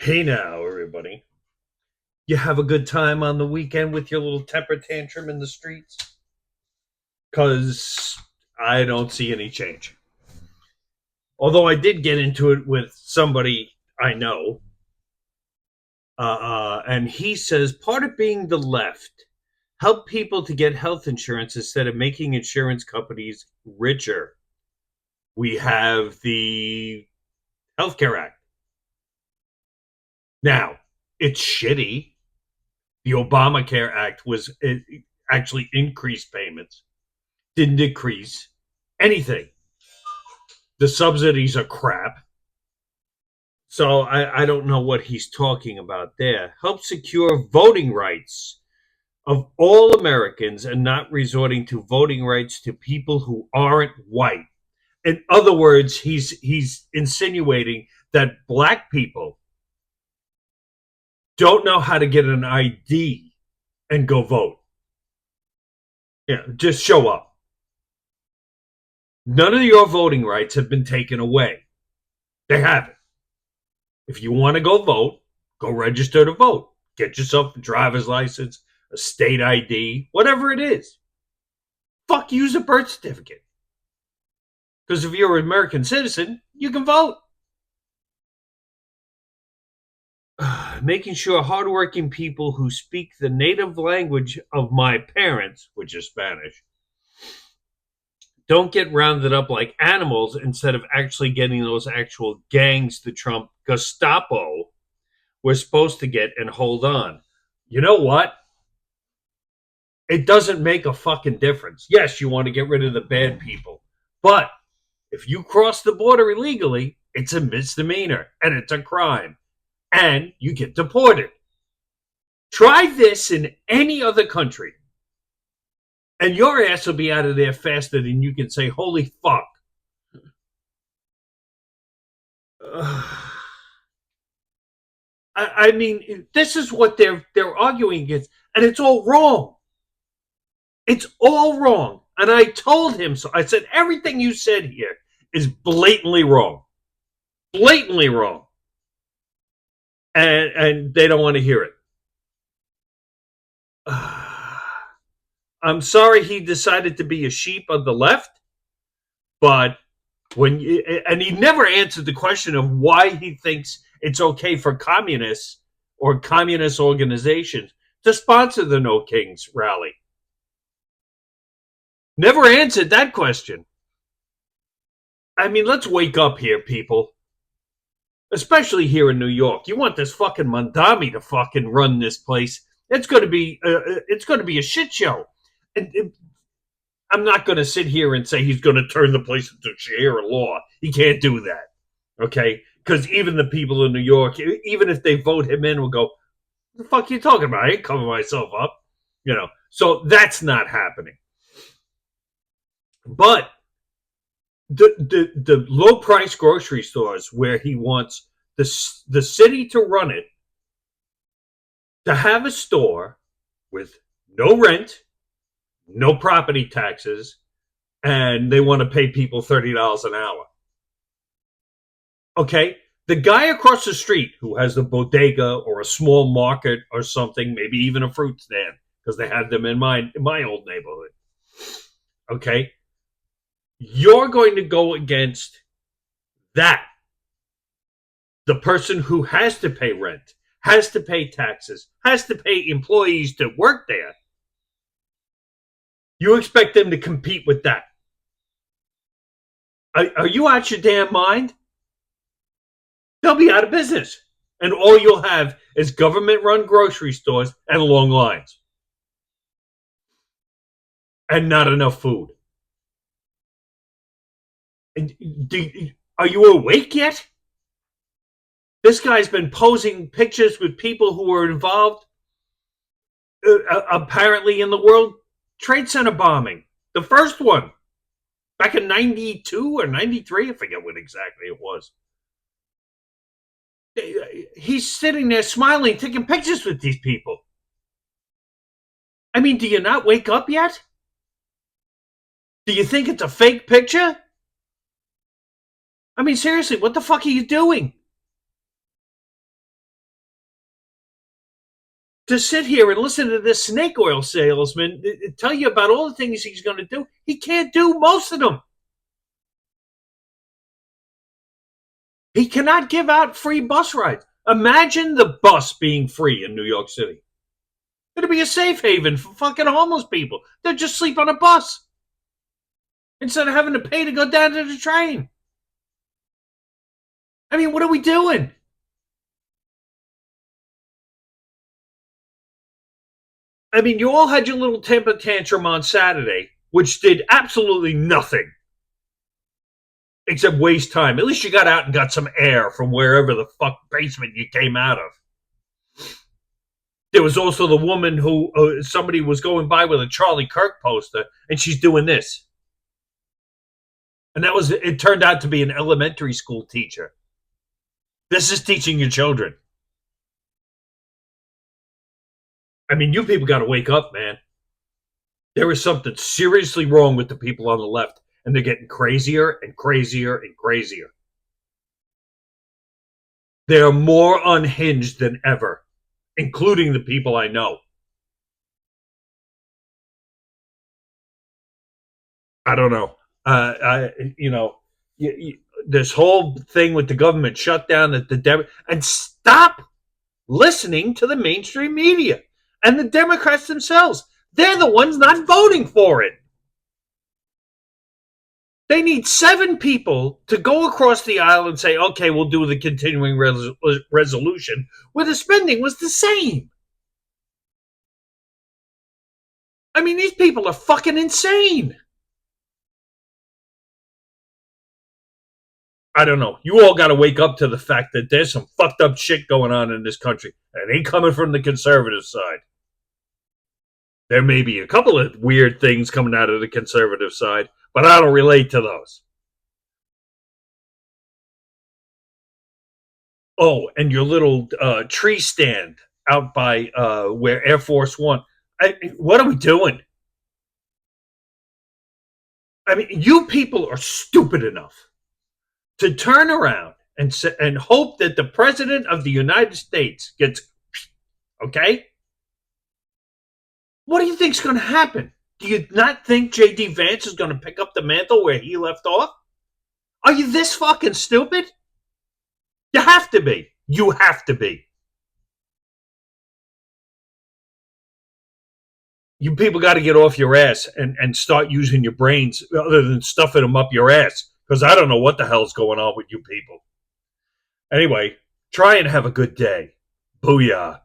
Hey now, everybody. You have a good time on the weekend with your little temper tantrum in the streets? Because I don't see any change. Although I did get into it with somebody I know, and he says part of being the left help people to get health insurance instead of making insurance companies richer. We have the Healthcare Act. Now, it's shitty. The Obamacare Act was it actually increased payments, didn't decrease anything. The subsidies are crap. So I don't know what he's talking about there. Help secure voting rights of all Americans and not resorting to voting rights to people who aren't white. In other words, he's insinuating that black people don't know how to get an ID and go vote. Yeah, just show up. None of your voting rights have been taken away. They haven't. If you want to go vote, go register to vote. Get yourself a driver's license, a state ID, whatever it is. Fuck, use a birth certificate. Because if you're an American citizen, you can vote. Making sure hardworking people who speak the native language of my parents, which is Spanish, don't get rounded up like animals instead of actually getting those actual gangs the Trump Gestapo we're supposed to get and hold on. You know what? It doesn't make a fucking difference. Yes, you want to get rid of the bad people, but if you cross the border illegally, it's a misdemeanor and it's a crime, and you get deported. Try this in any other country, and your ass will be out of there faster than you can say, "Holy fuck." I mean, this is what they're arguing against, and it's all wrong. It's all wrong. And I told him so. I said, everything you said here is blatantly wrong. Blatantly wrong. And they don't want to hear it. I'm sorry he decided to be a sheep of the left, but and he never answered the question of why he thinks it's okay for communists or communist organizations to sponsor the No Kings rally. Never answered that question. I mean, let's wake up here, people. Especially here in New York. You want this fucking Mandami to fucking run this place. It's going to be a shit show. I'm not going to sit here and say he's going to turn the place into Sharia law. He can't do that. Okay? Because even the people in New York, even if they vote him in, will go, "What the fuck are you talking about? I ain't covering myself up." So that's not happening. But the low price grocery stores where he wants the city to run it, to have a store with no rent, no property taxes, and they want to pay people $30 an hour. Okay, the guy across the street who has the bodega or a small market or something, maybe even a fruit stand, because they have them in my old neighborhood. Okay, you're going to go against that. The person who has to pay rent, has to pay taxes, has to pay employees to work there. You expect them to compete with that? Are you out your damn mind? They'll be out of business. And all you'll have is government run grocery stores and long lines. And not enough food. And are you awake yet? This guy's been posing pictures with people who were involved, apparently, in the World Trade Center bombing. The first one, back in 92 or 93, I forget what exactly it was. He's sitting there smiling, taking pictures with these people. I mean, do you not wake up yet? Do you think it's a fake picture? I mean, seriously, what the fuck are you doing? To sit here and listen to this snake oil salesman tell you about all the things he's going to do, he can't do most of them. He cannot give out free bus rides. Imagine the bus being free in New York City. It'd be a safe haven for fucking homeless people. They'd just sleep on a bus instead of having to pay to go down to the train. I mean, what are we doing? I mean, you all had your little temper tantrum on Saturday, which did absolutely nothing except waste time. At least you got out and got some air from wherever the fuck basement you came out of. There was also the woman who somebody was going by with a Charlie Kirk poster, and she's doing this. And it turned out to be an elementary school teacher. This is teaching your children. I mean, you people got to wake up, man. There is something seriously wrong with the people on the left, and they're getting crazier and crazier and crazier. They are more unhinged than ever, including the people I know. I don't know. This whole thing with the government shutdown, that and stop listening to the mainstream media and the Democrats themselves. They're the ones not voting for it. They need 7 people to go across the aisle and say, okay, we'll do the continuing resolution, where the spending was the same. I mean, these people are fucking insane. I don't know. You all got to wake up to the fact that there's some fucked up shit going on in this country. And it ain't coming from the conservative side. There may be a couple of weird things coming out of the conservative side, but I don't relate to those. Oh, and your little tree stand out by where Air Force One. What are we doing? I mean, you people are stupid enough to turn around and hope that the president of the United States gets, okay? What do you think's going to happen? Do you not think J.D. Vance is going to pick up the mantle where he left off? Are you this fucking stupid? You have to be. You have to be. You people got to get off your ass and start using your brains other than stuffing them up your ass, because I don't know what the hell's going on with you people. Anyway, try and have a good day. Booyah.